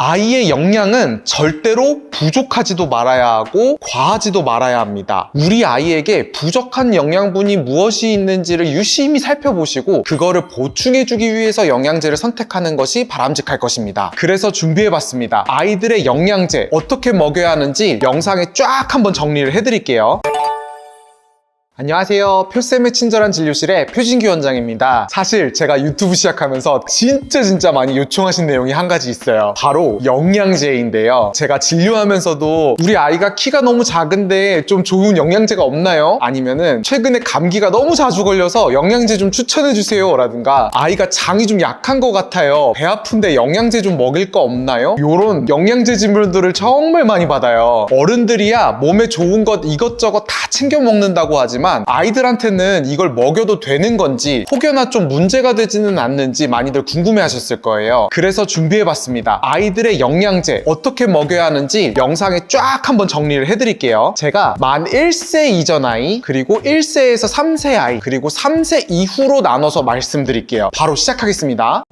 아이의 영양은 절대로 부족하지도 말아야 하고 과하지도 말아야 합니다. 우리 아이에게 부족한 영양분이 무엇이 있는지를 유심히 살펴보시고 그거를 보충해주기 위해서 영양제를 선택하는 것이 바람직할 것입니다. 그래서 준비해봤습니다. 아이들의 영양제 어떻게 먹여야 하는지 영상에 쫙 한번 정리를 해드릴게요. 안녕하세요. 표쌤의 친절한 진료실의 표진규 원장입니다. 사실 제가 유튜브 시작하면서 진짜 많이 요청하신 내용이 한 가지 있어요. 바로 영양제인데요. 제가 진료하면서도 우리 아이가 키가 너무 작은데 좀 좋은 영양제가 없나요? 아니면은 최근에 감기가 너무 자주 걸려서 영양제 좀 추천해주세요 라든가 아이가 장이 좀 약한 것 같아요. 배 아픈데 영양제 좀 먹일 거 없나요? 요런 영양제 질문들을 정말 많이 받아요. 어른들이야 몸에 좋은 것 이것저것 다 챙겨 먹는다고 하지만 아이들한테는 이걸 먹여도 되는 건지 혹여나 좀 문제가 되지는 않는지 많이들 궁금해 하셨을 거예요. 그래서 준비해봤습니다. 아이들의 영양제 어떻게 먹여야 하는지 영상에 쫙 한번 정리를 해드릴게요. 제가 만 1세 이전 아이, 그리고 1세에서 3세 아이, 그리고 3세 이후로 나눠서 말씀드릴게요. 바로 시작하겠습니다.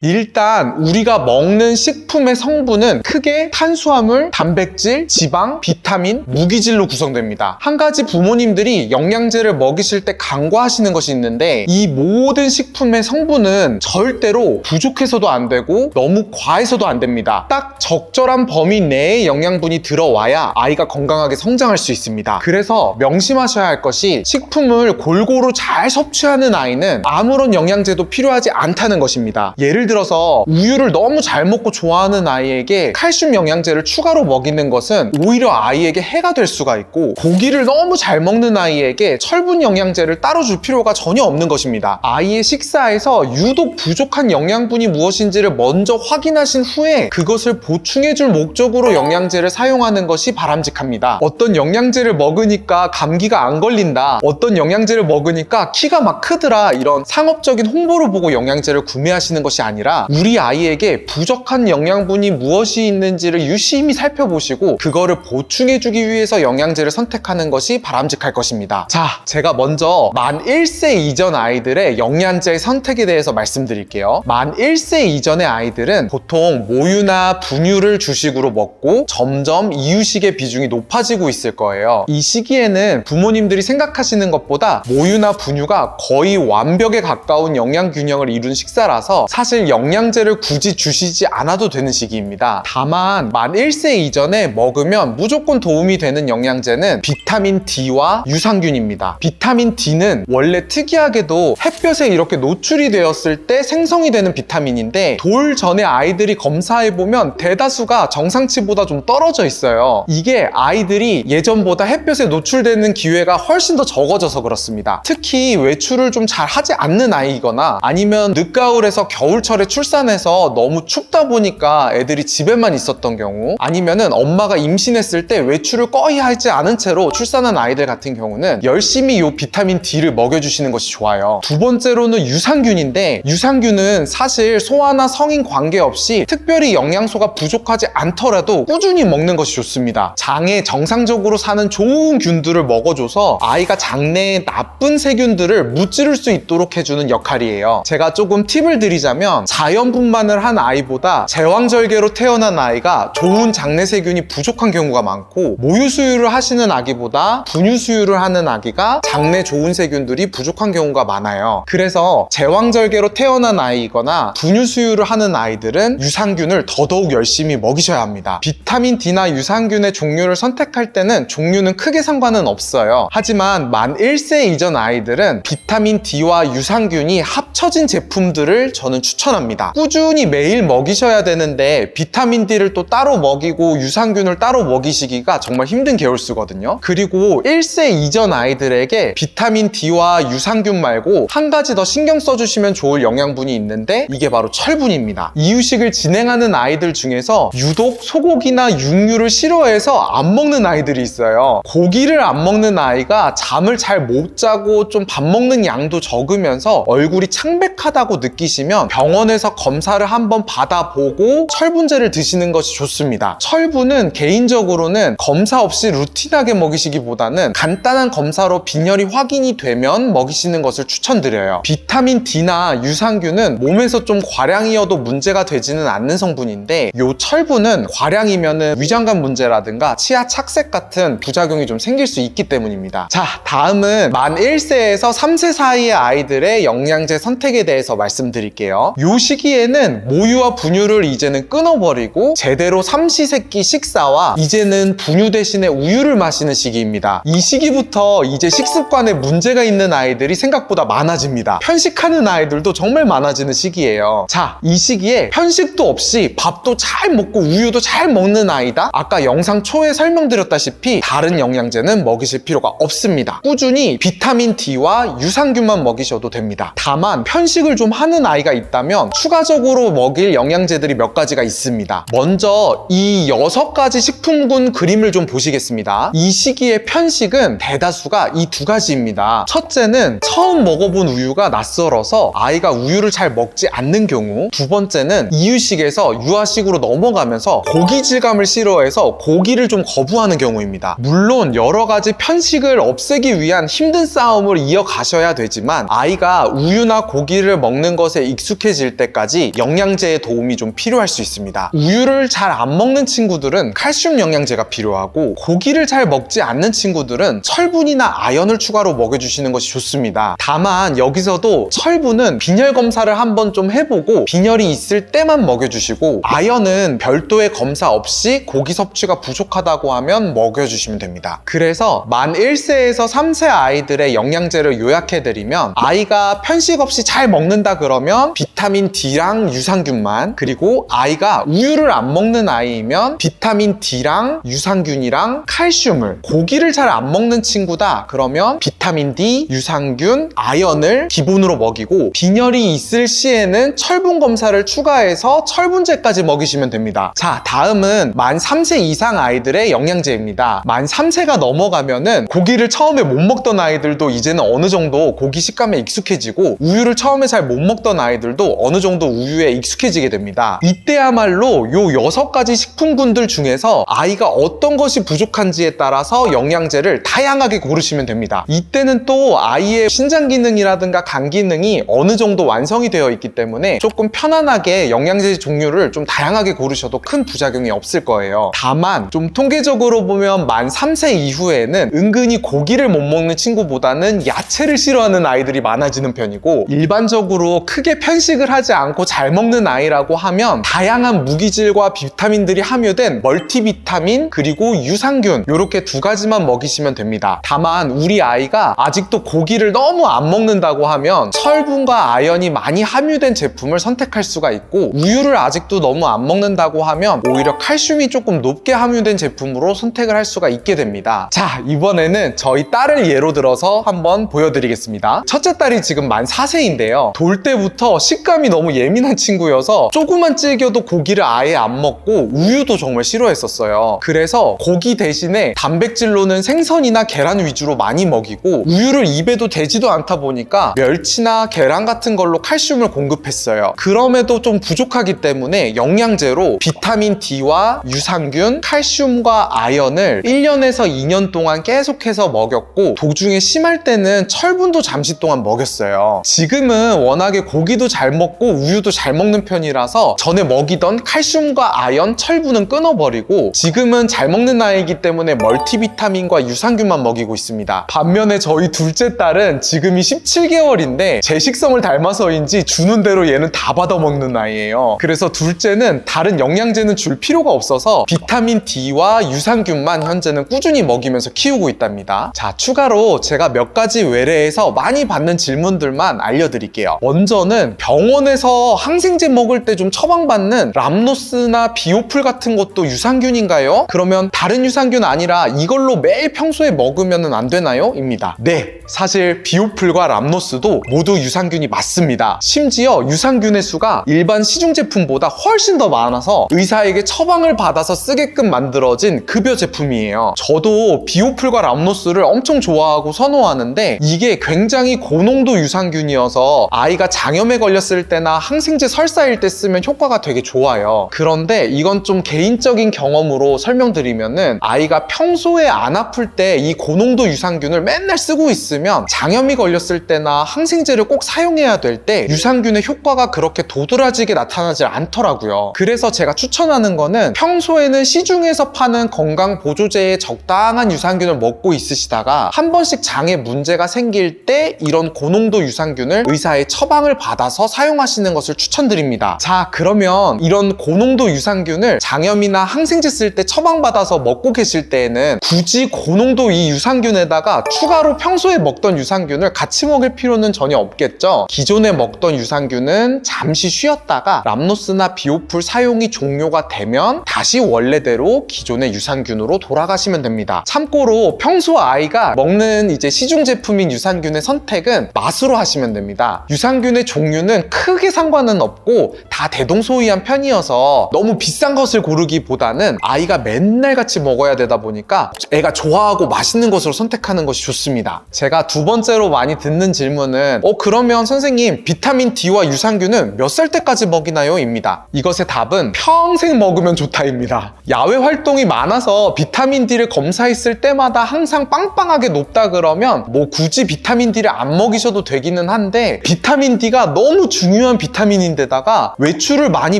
일단 우리가 먹는 식품의 성분은 크게 탄수화물, 단백질, 지방, 비타민, 무기질로 구성됩니다. 한 가지 부모님들이 영양제를 먹이실 때 간과하시는 것이 있는데 이 모든 식품의 성분은 절대로 부족해서도 안 되고 너무 과해서도 안 됩니다. 딱 적절한 범위 내에 영양분이 들어와야 아이가 건강하게 성장할 수 있습니다. 그래서 명심하셔야 할 것이 식품을 골고루 잘 섭취하는 아이는 아무런 영양제도 필요하지 않다는 것입니다. 예를 들어서 우유를 너무 잘 먹고 좋아하는 아이에게 칼슘 영양제를 추가로 먹이는 것은 오히려 아이에게 해가 될 수가 있고, 고기를 너무 잘 먹는 아이에게 철분 영양제를 따로 줄 필요가 전혀 없는 것입니다. 아이의 식사에서 유독 부족한 영양분이 무엇인지를 먼저 확인하신 후에 그것을 보충해줄 목적으로 영양제를 사용하는 것이 바람직합니다. 어떤 영양제를 먹으니까 감기가 안 걸린다, 어떤 영양제를 먹으니까 키가 막 크더라, 이런 상업적인 홍보를 보고 영양제를 구매하시는 것이 아니라 우리 아이에게 부족한 영양분이 무엇이 있는지를 유심히 살펴보시고 그거를 보충해주기 위해서 영양제를 선택하는 것이 바람직할 것입니다. 자, 제가 먼저 만 1세 이전 아이들의 영양제 선택에 대해서 말씀드릴게요. 만 1세 이전의 아이들은 보통 모유나 분유를 주식으로 먹고 점점 이유식의 비중이 높아지고 있을 거예요. 이 시기에는 부모님들이 생각하시는 것보다 모유나 분유가 거의 완벽에 가까운 영양 균형을 이룬 식사라서 사실 영양제를 굳이 주시지 않아도 되는 시기입니다. 다만 만 1세 이전에 먹으면 무조건 도움이 되는 영양제는 비타민 D와 유산균입니다. 비타민 D는 원래 특이하게도 햇볕에 이렇게 노출이 되었을 때 생성이 되는 비타민인데 돌 전에 아이들이 검사해보면 대다수가 정상치보다 좀 떨어져 있어요. 이게 아이들이 예전보다 햇볕에 노출되는 기회가 훨씬 더 적어져서 그렇습니다. 특히 외출을 좀 잘 하지 않는 아이거나 아니면 늦가을에서 겨울철에 출산해서 너무 춥다 보니까 애들이 집에만 있었던 경우, 아니면은 엄마가 임신했을 때 외출을 거의 하지 않은 채로 출산한 아이들 같은 경우는 열심히 이 비타민 D를 먹여주시는 것이 좋아요. 두 번째로는 유산균인데, 유산균은 사실 소아나 성인 관계없이 특별히 영양소가 부족하지 않더라도 꾸준히 먹는 것이 좋습니다. 장에 정상적으로 사는 좋은 균들을 먹어줘서 아이가 장내에 나쁜 세균들을 무찌를 수 있도록 해주는 역할이에요. 제가 조금 팁을 드리자면 자연분만을 한 아이보다 제왕절개로 태어난 아이가 좋은 장내 세균이 부족한 경우가 많고, 모유 수유를 하시는 아기보다 분유 수유를 하는 아기가 장내 좋은 세균들이 부족한 경우가 많아요. 그래서 제왕절개로 태어난 아이이거나 분유 수유를 하는 아이들은 유산균을 더더욱 열심히 먹이셔야 합니다. 비타민 D나 유산균의 종류를 선택할 때는 종류는 크게 상관은 없어요. 하지만 만 1세 이전 아이들은 비타민 D와 유산균이 합쳐진 제품들을 저는 추천합니다. 꾸준히 매일 먹이셔야 되는데 비타민 D를 또 따로 먹이고 유산균을 따로 먹이시기가 정말 힘든 계열수거든요. 그리고 1세 이전 아이들에게 비타민 D와 유산균 말고 한 가지 더 신경 써주시면 좋을 영양분이 있는데 이게 바로 철분입니다. 이유식을 진행하는 아이들 중에서 유독 소고기나 육류를 싫어해서 안 먹는 아이들이 있어요. 고기를 안 먹는 아이가 잠을 잘 못 자고 좀 밥 먹는 양도 적으면서 얼굴이 창백하다고 느끼시면 병원 병원에서 검사를 한번 받아보고 철분제를 드시는 것이 좋습니다. 철분은 개인적으로는 검사 없이 루틴하게 먹이시기보다는 간단한 검사로 빈혈이 확인이 되면 먹이시는 것을 추천드려요. 비타민 D나 유산균은 몸에서 좀 과량이어도 문제가 되지는 않는 성분인데 요 철분은 과량이면은 위장관 문제라든가 치아 착색 같은 부작용이 좀 생길 수 있기 때문입니다. 자, 다음은 만 1세에서 3세 사이의 아이들의 영양제 선택에 대해서 말씀드릴게요. 요 시기에는 모유와 분유를 이제는 끊어버리고 제대로 삼시세끼 식사와 이제는 분유 대신에 우유를 마시는 시기입니다. 이 시기부터 이제 식습관에 문제가 있는 아이들이 생각보다 많아집니다. 편식하는 아이들도 정말 많아지는 시기예요. 자, 이 시기에 편식도 없이 밥도 잘 먹고 우유도 잘 먹는 아이다? 아까 영상 초에 설명드렸다시피 다른 영양제는 먹이실 필요가 없습니다. 꾸준히 비타민 D와 유산균만 먹이셔도 됩니다. 다만 편식을 좀 하는 아이가 있다면 추가적으로 먹일 영양제들이 몇 가지가 있습니다. 먼저 이 6가지 식품군 그림을 좀 보시겠습니다. 이 시기의 편식은 대다수가 이 2가지입니다. 첫째는 처음 먹어본 우유가 낯설어서 아이가 우유를 잘 먹지 않는 경우, 두 번째는 이유식에서 유아식으로 넘어가면서 고기 질감을 싫어해서 고기를 좀 거부하는 경우입니다. 물론 여러 가지 편식을 없애기 위한 힘든 싸움을 이어가셔야 되지만 아이가 우유나 고기를 먹는 것에 익숙해질 때까지 영양제의 도움이 좀 필요할 수 있습니다. 우유를 잘 안 먹는 친구들은 칼슘 영양제가 필요하고 고기를 잘 먹지 않는 친구들은 철분이나 아연을 추가로 먹여주시는 것이 좋습니다. 다만 여기서도 철분은 빈혈 검사를 한번 좀 해보고 빈혈이 있을 때만 먹여주시고 아연은 별도의 검사 없이 고기 섭취가 부족하다고 하면 먹여주시면 됩니다. 그래서 만 1세에서 3세 아이들의 영양제를 요약해드리면 아이가 편식 없이 잘 먹는다 그러면 비타민 D랑 유산균만, 그리고 아이가 우유를 안 먹는 아이이면 비타민 D랑 유산균이랑 칼슘을, 고기를 잘 안 먹는 친구다 그러면 비타민 D, 유산균, 아연을 기본으로 먹이고 빈혈이 있을 시에는 철분 검사를 추가해서 철분제까지 먹이시면 됩니다. 자, 다음은 만 3세 이상 아이들의 영양제입니다. 만 3세가 넘어가면은 고기를 처음에 못 먹던 아이들도 이제는 어느 정도 고기 식감에 익숙해지고 우유를 처음에 잘 못 먹던 아이들도 어느 정도 우유에 익숙해지게 됩니다. 이때야말로 요 6가지 식품군들 중에서 아이가 어떤 것이 부족한지에 따라서 영양제를 다양하게 고르시면 됩니다. 이때는 또 아이의 신장 기능이라든가 간 기능이 어느 정도 완성이 되어 있기 때문에 조금 편안하게 영양제 종류를 좀 다양하게 고르셔도 큰 부작용이 없을 거예요. 다만 좀 통계적으로 보면 만 3세 이후에는 은근히 고기를 못 먹는 친구보다는 야채를 싫어하는 아이들이 많아지는 편이고, 일반적으로 크게 편식을 하지 않고 잘 먹는 아이라고 하면 다양한 무기질과 비타민들이 함유된 멀티비타민 그리고 유산균, 이렇게 2가지만 먹이시면 됩니다. 다만 우리 아이가 아직도 고기를 너무 안 먹는다고 하면 철분과 아연이 많이 함유된 제품을 선택할 수가 있고, 우유를 아직도 너무 안 먹는다고 하면 오히려 칼슘이 조금 높게 함유된 제품으로 선택을 할 수가 있게 됩니다. 자, 이번에는 저희 딸을 예로 들어서 한번 보여드리겠습니다. 첫째 딸이 지금 만 4세인데요 돌 때부터 식감이 너무 예민한 친구여서 조금만 질겨도 고기를 아예 안 먹고 우유도 정말 싫어했었어요. 그래서 고기 대신에 단백질로는 생선이나 계란 위주로 많이 먹이고 우유를 입에도 대지도 않다 보니까 멸치나 계란 같은 걸로 칼슘을 공급했어요. 그럼에도 좀 부족하기 때문에 영양제로 비타민 D와 유산균, 칼슘과 아연을 1년에서 2년 동안 계속해서 먹였고, 도중에 심할 때는 철분도 잠시 동안 먹였어요. 지금은 워낙에 고기도 잘 먹고 우유도 잘 먹는 편이라서 전에 먹이던 칼슘과 아연, 철분은 끊어버리고 지금은 잘 먹는 아이이기 때문에 멀티비타민과 유산균만 먹이고 있습니다. 반면에 저희 둘째 딸은 지금이 17개월인데 제 식성을 닮아서인지 주는 대로 얘는 다 받아먹는 아이예요. 그래서 둘째는 다른 영양제는 줄 필요가 없어서 비타민 D와 유산균만 현재는 꾸준히 먹이면서 키우고 있답니다. 자, 추가로 제가 몇 가지 외래에서 많이 받는 질문들만 알려드릴게요. 먼저는 병원에서 항생제 먹을 때 좀 처방받는 람노스나 비오풀 같은 것도 유산균인가요? 그러면 다른 유산균 아니라 이걸로 매일 평소에 먹으면 안 되나요? 입니다. 네, 사실 비오풀과 람노스도 모두 유산균이 맞습니다. 심지어 유산균의 수가 일반 시중 제품보다 훨씬 더 많아서 의사에게 처방을 받아서 쓰게끔 만들어진 급여 제품이에요. 저도 비오풀과 람노스를 엄청 좋아하고 선호하는데 이게 굉장히 고농도 유산균이어서 아이가 장염에 걸렸을 때나 항생제 설사일 때 쓰면 효과가 되게 좋아요. 그런데 이건 좀 개인적인 경험으로 설명드리면은 아이가 평소에 안 아플 때 이 고농도 유산균을 맨날 쓰고 있으면 장염이 걸렸을 때나 항생제를 꼭 사용해야 될 때 유산균의 효과가 그렇게 도드라지게 나타나지 않더라고요. 그래서 제가 추천하는 거는 평소에는 시중에서 파는 건강 보조제에 적당한 유산균을 먹고 있으시다가 한 번씩 장에 문제가 생길 때 이런 고농도 유산균을 의사의 처방을 받아서 사용하시는 것을 추천드립니다. 자, 그러면 이런 고농도 유산균을 장염이나 항생제 쓸 때 처방받아서 먹고 계실 때에는 굳이 고농도 이 유산균에다가 추가로 평소에 먹던 유산균을 같이 먹을 필요는 전혀 없겠죠? 기존에 먹던 유산균은 잠시 쉬었다가 람노스나 비오풀 사용이 종료가 되면 다시 원래대로 기존의 유산균으로 돌아가시면 됩니다. 참고로 평소 아이가 먹는 이제 시중 제품인 유산균의 선택은 맛으로 하시면 됩니다. 유산균의 종류는 크게 상관은 없고 다 대동소이한 편이어서 너무 비싼 것을 고르기보다는 아이가 맨날 같이 먹어야 되다 보니까 애가 좋아하고 맛있는 것으로 선택하는 것이 좋습니다. 제가 두 번째로 많이 듣는 질문은 그러면 선생님 비타민 D와 유산균은 몇 살 때까지 먹이나요? 입니다. 이것의 답은 평생 먹으면 좋다입니다. 야외 활동이 많아서 비타민 D를 검사했을 때마다 항상 빵빵하게 높다 그러면 뭐 굳이 비타민 D를 안 먹이셔도 되기는 한데 비타민 D가 너무 중요한 비타민인데다가 외출을 많이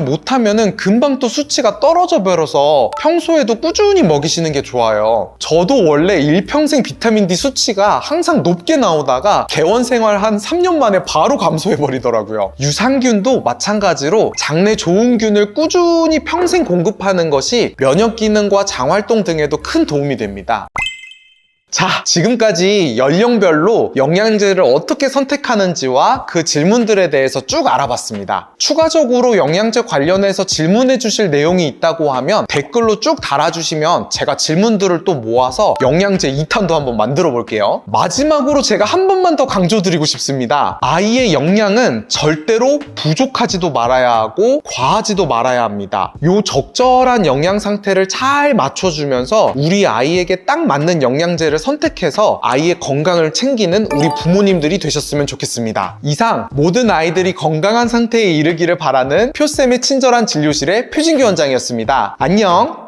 못하면은 금방 또 수치가 떨어져 버려서 평소에도 꾸준히 먹이시는 게 좋아요. 저도 원래 일평생 비타민 D 수치가 항상 높게 나오다가 개원 생활 한 3년 만에 바로 감소해 버리더라고요. 유산균도 마찬가지로 장내 좋은 균을 꾸준히 평생 공급하는 것이 면역 기능과 장 활동 등에도 큰 도움이 됩니다. 자, 지금까지 연령별로 영양제를 어떻게 선택하는지와 그 질문들에 대해서 쭉 알아봤습니다. 추가적으로 영양제 관련해서 질문해 주실 내용이 있다고 하면 댓글로 쭉 달아주시면 제가 질문들을 또 모아서 영양제 2탄도 한번 만들어 볼게요. 마지막으로 제가 한 번만 더 강조드리고 싶습니다. 아이의 영양은 절대로 부족하지도 말아야 하고 과하지도 말아야 합니다. 요 적절한 영양 상태를 잘 맞춰주면서 우리 아이에게 딱 맞는 영양제를 선택해서 아이의 건강을 챙기는 우리 부모님들이 되셨으면 좋겠습니다. 이상 모든 아이들이 건강한 상태에 이르기를 바라는 표쌤의 친절한 진료실의 표진규 원장이었습니다. 안녕!